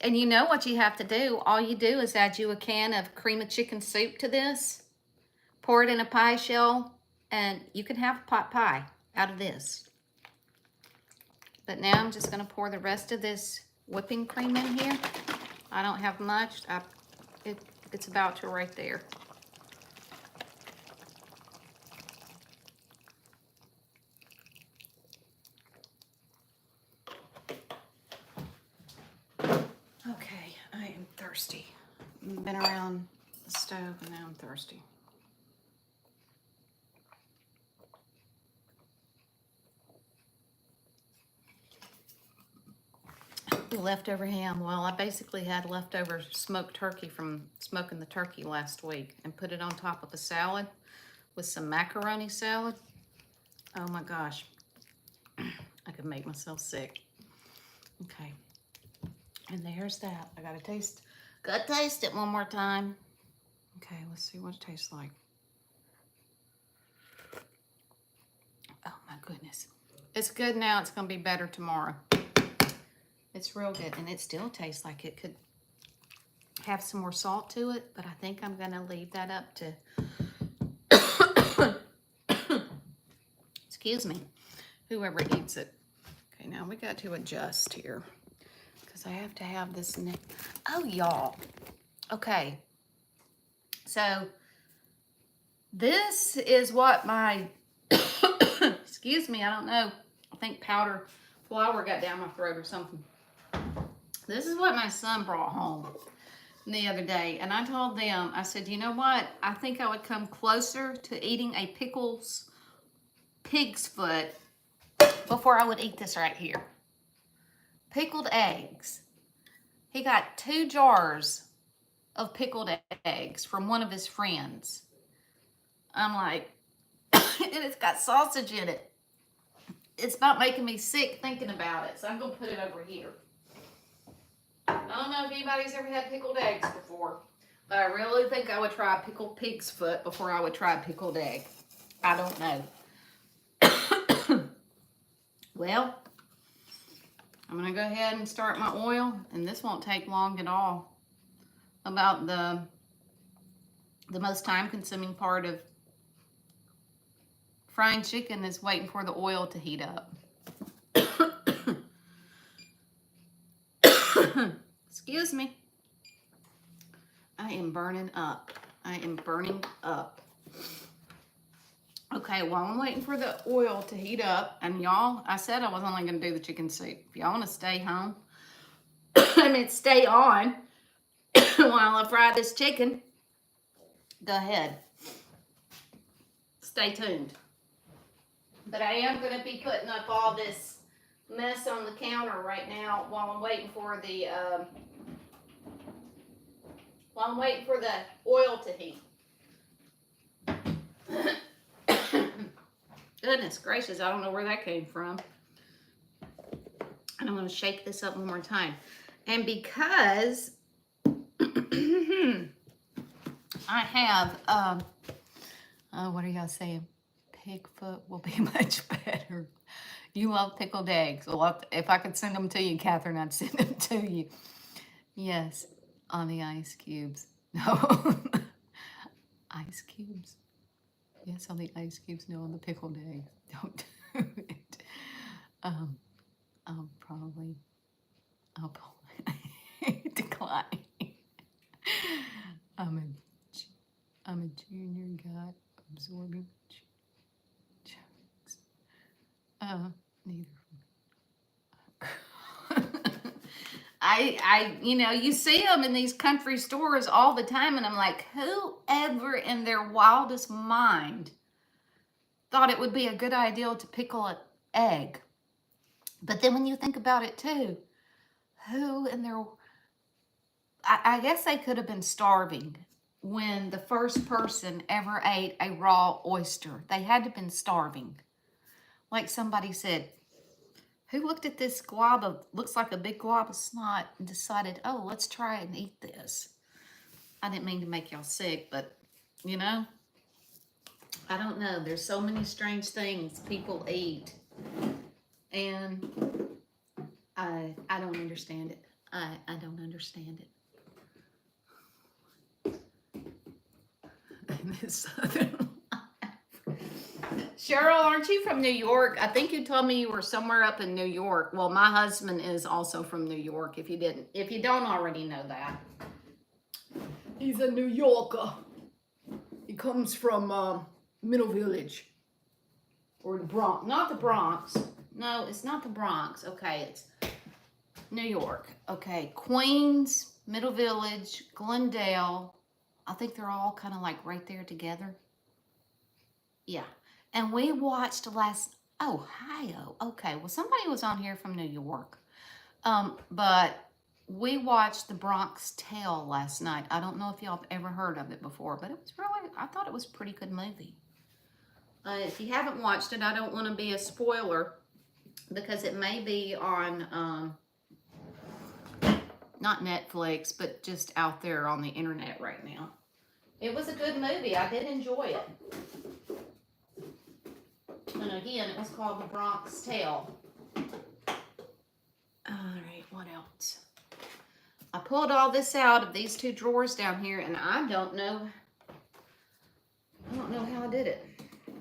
And you know what you have to do? All you do is add you a can of cream of chicken soup to this. Pour it in a pie shell, and you can have pot pie out of this. But now I'm just going to pour the rest of this whipping cream in here. I don't have much. It's about to right there. Okay, I am thirsty. I've been around the stove and now I'm thirsty. Leftover ham. Well, I basically had leftover smoked turkey from smoking the turkey last week and put it on top of a salad with some macaroni salad. Oh my gosh. I could make myself sick. Okay. And there's that. I gotta taste it one more time. Okay, let's see what it tastes like. Oh my goodness. It's good now. It's gonna be better tomorrow. It's real good, and it still tastes like it could have some more salt to it, but I think I'm gonna leave that up to, excuse me, whoever eats it. Okay, now we got to adjust here, because I have to have this neck. Oh, y'all. Okay, so this is what my, excuse me, I don't know, I think powder flour got down my throat or something. This is what my son brought home the other day. And I told them, I said, you know what? I think I would come closer to eating a pickles pig's foot before I would eat this right here. Pickled eggs. He got 2 jars of pickled eggs from one of his friends. I'm like, and it's got sausage in it. It's about making me sick thinking about it. So I'm going to put it over here. I don't know if anybody's ever had pickled eggs before, but I really think I would try a pickled pig's foot before I would try a pickled egg. I don't know. Well, I'm going to go ahead and start my oil, and this won't take long at all. About the most time-consuming part of frying chicken is waiting for the oil to heat up. Excuse me. I am burning up. I am burning up. Okay, while I'm waiting for the oil to heat up, and y'all, I said I was only going to do the chicken soup. If y'all want to stay home, stay on while I fry this chicken, go ahead. Stay tuned. But I am going to be putting up all this mess on the counter right now while I'm waiting for the oil to heat. Goodness gracious, I don't know where that came from. And I'm going to shake this up one more time. And because I have, what are y'all saying? Pigfoot will be much better. You love pickled eggs. Well, if I could send them to you, Catherine, I'd send them to you. Yes, on the ice cubes. No. Ice cubes. Yes, on the ice cubes. No, on the pickled eggs. Don't do it. Um, I'll probably decline. I'm a junior guy absorbing jokes. Neither. You see them in these country stores all the time, and I'm like, whoever in their wildest mind thought it would be a good idea to pickle an egg? But then when you think about it too, who in their, I guess they could have been starving when the first person ever ate a raw oyster. They had to have been starving. Like somebody said, who looked at this glob of, looks like a big glob of snot, and decided, oh, let's try and eat this. I didn't mean to make y'all sick, but, you know, I don't know. There's so many strange things people eat, and I don't understand it. I don't understand it. This southern Cheryl, aren't you from New York? I think you told me you were somewhere up in New York. Well, my husband is also from New York, if you don't already know that. He's a New Yorker. He comes from Middle Village. Or the Bronx. Not the Bronx. No, it's not the Bronx. Okay, it's New York. Okay, Queens, Middle Village, Glendale. I think they're all kind of like right there together. Yeah. And we watched Ohio. Okay, well, somebody was on here from New York. But we watched The Bronx Tale last night. I don't know if y'all have ever heard of it before, but it was really, I thought it was a pretty good movie. If you haven't watched it, I don't want to be a spoiler because it may be on, not Netflix, but just out there on the internet right now. It was a good movie. I did enjoy it. And again, it was called The Bronx Tale. Alright, what else? I pulled all this out of these two drawers down here, and I don't know how I did it.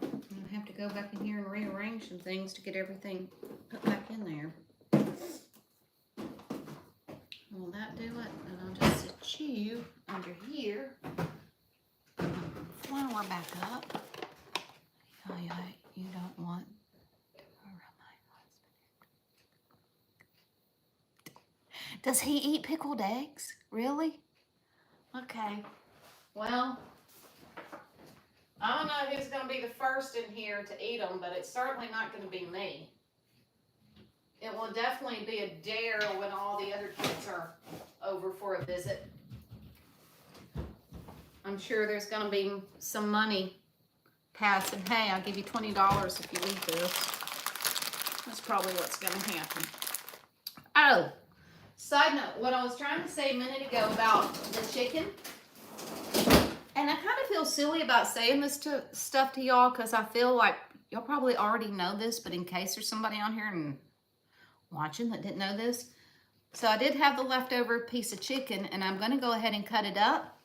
I'll have to go back in here and rearrange some things to get everything put back in there. Will that do it? And I'll just sit you under here. Flour back up. You don't want to rub my husband. Does he eat pickled eggs? Really? Okay. Well, I don't know who's going to be the first in here to eat them, but it's certainly not going to be me. It will definitely be a dare when all the other kids are over for a visit. I'm sure there's going to be some money passed, and hey, I'll give you $20 if you eat this. That's probably what's going to happen. Oh, side note, what I was trying to say a minute ago about the chicken, and I kind of feel silly about saying this stuff to y'all because I feel like y'all probably already know this, but in case there's somebody on here and watching that didn't know this. So I did have the leftover piece of chicken, and I'm going to go ahead and cut it up.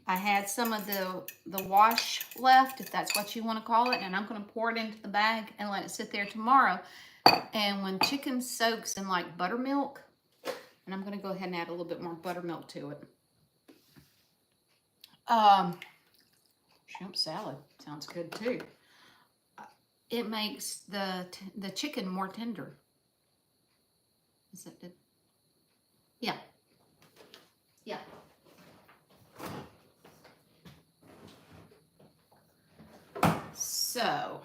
I had some of the wash left, if that's what you want to call it, and I'm going to pour it into the bag and let it sit there tomorrow. And when chicken soaks in like buttermilk, and I'm going to go ahead and add a little bit more buttermilk to it. Shrimp salad sounds good too. It makes the chicken more tender. Is that good? Yeah. Yeah. So,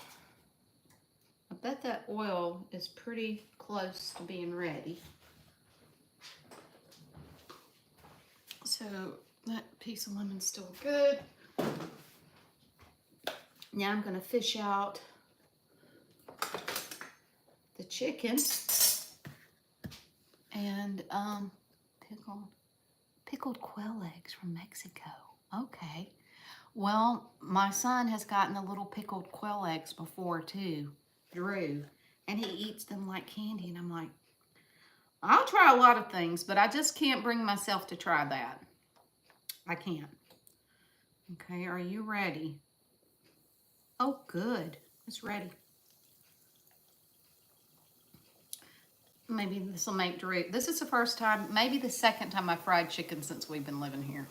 I bet that oil is pretty close to being ready. So, that piece of lemon's still good. Now I'm going to fish out the chicken and pickled quail eggs from Mexico. Okay. Well, my son has gotten the little pickled quail eggs before too, Drew, and he eats them like candy. And I'm like, I'll try a lot of things, but I just can't bring myself to try that. I can't. Okay, are you ready? Oh, good. It's ready. Maybe this will make Drew. This is the first time, maybe the second time I fried chicken since we've been living here.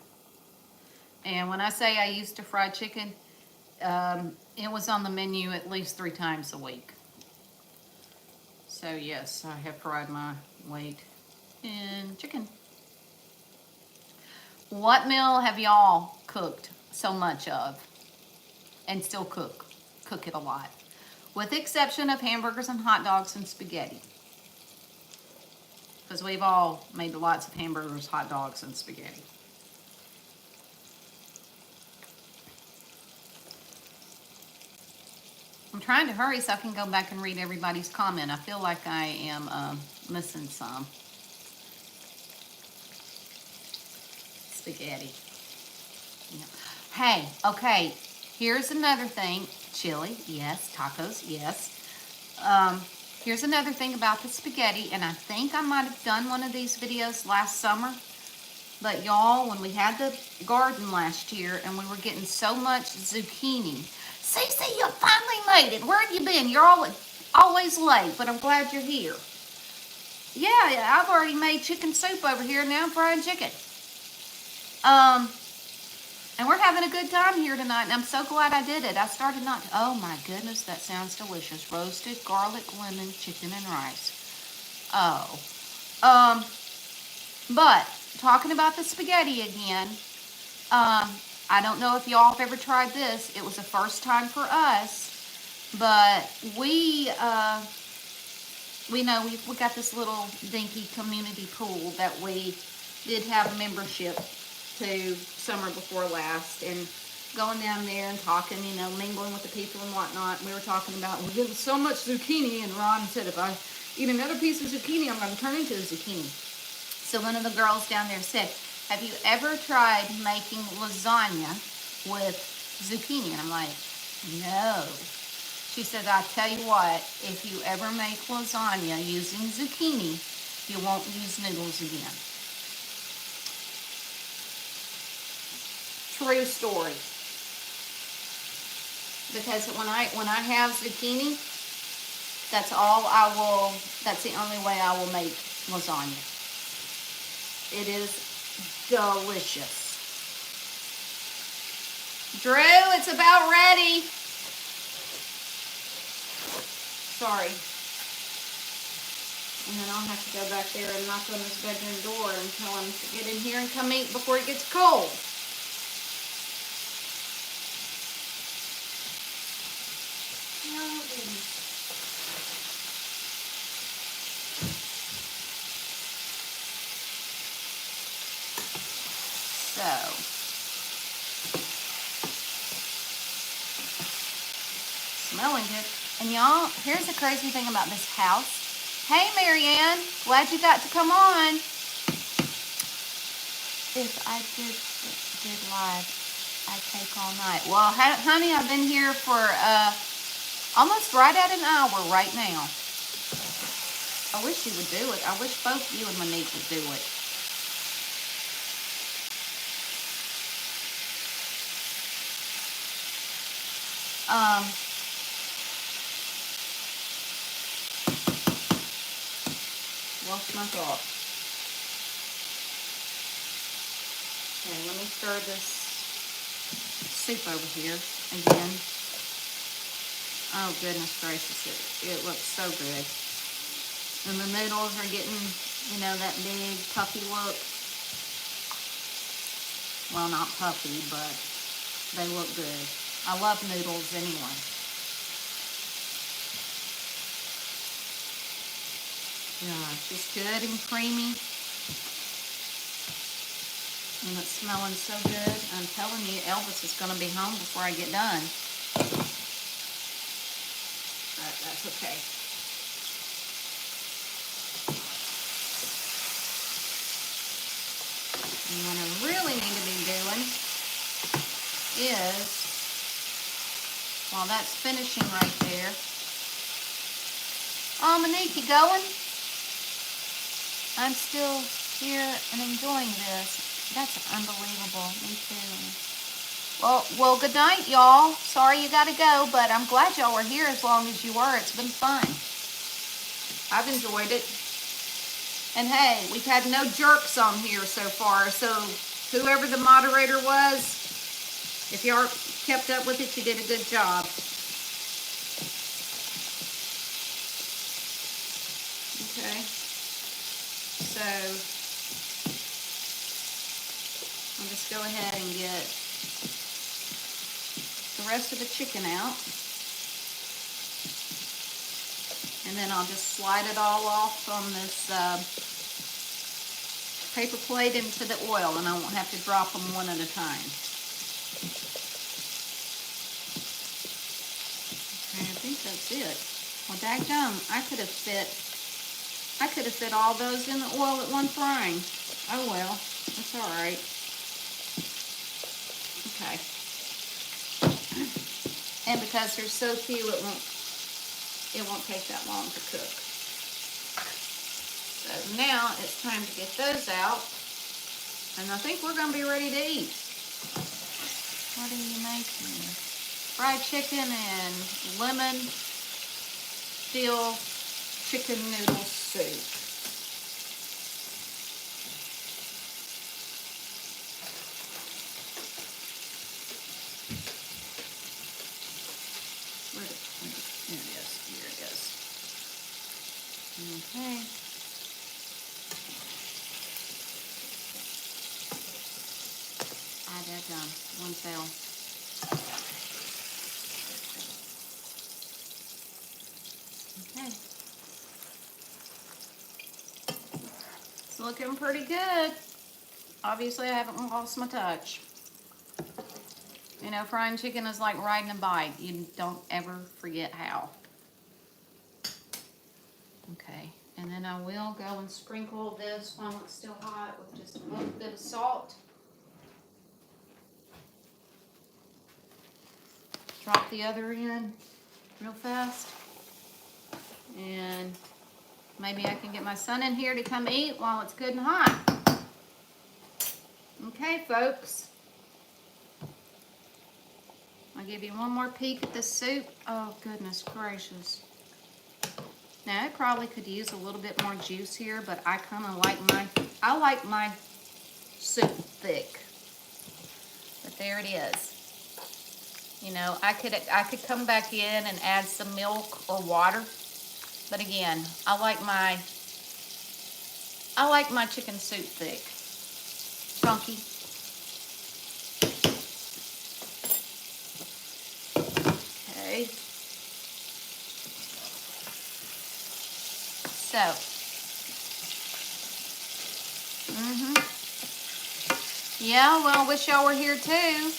And when I say I used to fry chicken, it was on the menu at least 3 times a week. So yes, I have fried my weight in chicken. What meal have y'all cooked so much of and still cook? Cook it a lot. With the exception of hamburgers and hot dogs and spaghetti. Because we've all made lots of hamburgers, hot dogs, and spaghetti. I'm trying to hurry so I can go back and read everybody's comment. I feel like I am missing some. Spaghetti. Yeah. Hey, okay, here's another thing. Chili, yes. Tacos, yes. Here's another thing about the spaghetti, and I think I might have done one of these videos last summer. But y'all, when we had the garden last year and we were getting so much zucchini. Cece, you finally made it. Where have you been? You're always late, but I'm glad you're here. Yeah, I've already made chicken soup over here. Now I'm frying chicken. And we're having a good time here tonight, and I'm so glad I did it. I started not to, oh my goodness, that sounds delicious. Roasted garlic, lemon, chicken, and rice. Oh. But talking about the spaghetti again, I don't know if y'all have ever tried this. It was the first time for us, but we know we got this little dinky community pool that we did have a membership to summer before last, and going down there and talking, you know, mingling with the people and whatnot. And we were talking about, we're getting so much zucchini, and Ron said, if I eat another piece of zucchini, I'm going to turn into a zucchini. So one of the girls down there said, have you ever tried making lasagna with zucchini? And I'm like, no. She said, I tell you what, if you ever make lasagna using zucchini, you won't use noodles again. True story. Because when I have zucchini, that's the only way I will make lasagna. It is delicious. Drew, it's about ready. Sorry. And then I'll have to go back there and knock on his bedroom door and tell him to get in here and come eat before it gets cold. Oh, goodness. So, smelling good. And y'all, here's the crazy thing about this house. Hey, Marianne, glad you got to come on. If I did live, I'd take all night. Well, honey, I've been here for almost right at an hour right now. I wish you would do it. I wish both you and Monique would do it. Lost my thought. Okay, let me stir this soup over here again. Oh, goodness gracious, it looks so good. And the noodles are getting, you know, that big puffy look. Well, not puffy, but they look good. I love noodles anyway. Yeah, it's just good and creamy. And it's smelling so good. I'm telling you, Elvis is going to be home before I get done. But that's okay. And what I really need to be doing is, while that's finishing right there. Oh, Monique, you going? I'm still here and enjoying this. That's unbelievable. Me too. Well, good night, y'all. Sorry you got to go, but I'm glad y'all were here as long as you were. It's been fun. I've enjoyed it. And hey, we've had no jerks on here so far, so whoever the moderator was, if you kept up with it, you did a good job. Okay. So, I'll just go ahead and get the rest of the chicken out. And then I'll just slide it all off on this paper plate into the oil, and I won't have to drop them one at a time. Okay, I think that's it. Well, dadgum, I could have fit all those in the oil at one frying. Oh well, that's all right. Okay. And because there's so few, it won't take that long to cook. So now it's time to get those out, and I think we're gonna be ready to eat. What are you making? Fried chicken and lemon dill chicken noodle soup. There it is. Here it is. Okay. That done. One fell. Okay. It's looking pretty good. Obviously, I haven't lost my touch. You know, frying chicken is like riding a bike. You don't ever forget how. Okay, and then I will go and sprinkle this while it's still hot with just a little bit of salt. Drop the other in real fast. And maybe I can get my son in here to come eat while it's good and hot. Okay, folks. I'll give you one more peek at this soup. Oh, goodness gracious. Now, it probably could use a little bit more juice here, but I kind of like my soup thick. But there it is. You know, I could come back in and add some milk or water. But again, I like my chicken soup thick. Chunky. Okay. So. Yeah, well, I wish y'all were here too.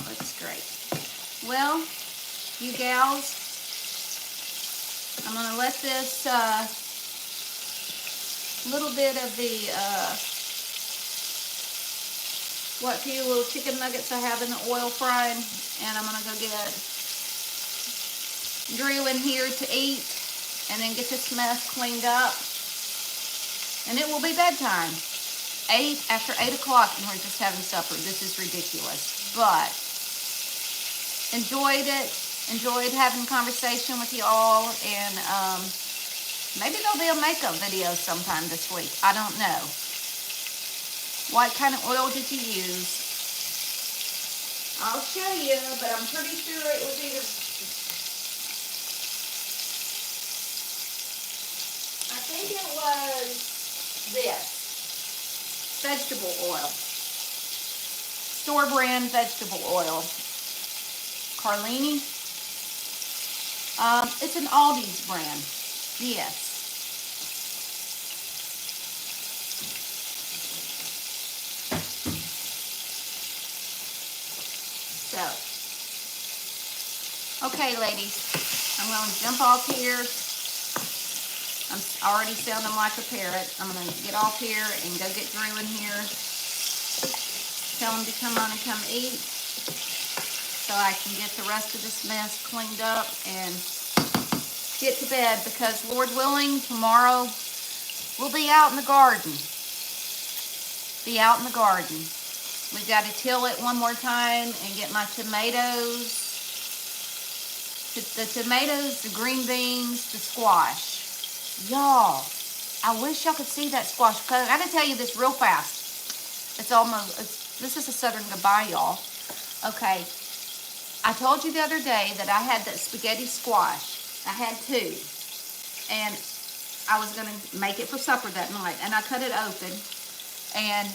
Looks great. Well, you gals, I'm gonna let this little bit of the what few little chicken nuggets I have in the oil frying, and I'm gonna go get Drew in here to eat, and then get this mess cleaned up, and it will be bedtime. After 8 o'clock, and we're just having supper. This is ridiculous, but enjoyed it. Enjoyed having conversation with you all, and maybe there'll be a makeup video sometime this week. I don't know. What kind of oil did you use? I'll show you, but I'm pretty sure it was either... I think it was this. Vegetable oil. Store brand vegetable oil. Carlini. It's an Aldi's brand. Yes. So. Okay, ladies. I'm going to jump off here. I'm already sounding like a parrot. I'm going to get off here and go get Drew in here. Tell him to come on and come eat so I can get the rest of this mess cleaned up and get to bed, because Lord willing, tomorrow we'll be out in the garden. Be out in the garden. We've got to till it one more time and get my tomatoes, the tomatoes, the green beans, the squash. Y'all, I wish y'all could see that squash, because I gotta tell you this real fast. This is a Southern goodbye, y'all. Okay, I told you the other day that I had that spaghetti squash. I had 2. And I was gonna make it for supper that night, and I cut it open, and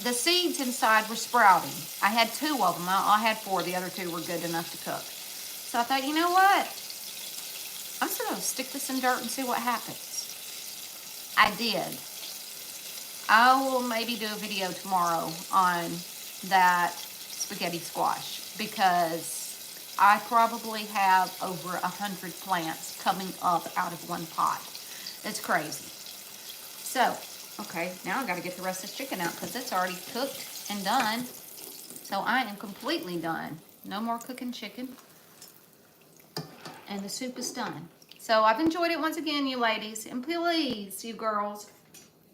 the seeds inside were sprouting. I had 2 of them. I had 4. The other 2 were good enough to cook. So I thought, you know what? I'm just gonna stick this in dirt and see what happens. I did. I will maybe do a video tomorrow on that spaghetti squash, because I probably have over 100 plants coming up out of one pot. It's crazy. So, okay, now I gotta get the rest of this chicken out, because it's already cooked and done. So I am completely done. No more cooking chicken. And the soup is done. So I've enjoyed it once again, you ladies. And please, you girls,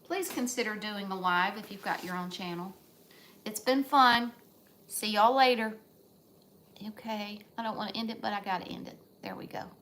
please consider doing a live if you've got your own channel. It's been fun. See y'all later. Okay, I don't want to end it, but I gotta end it. There we go.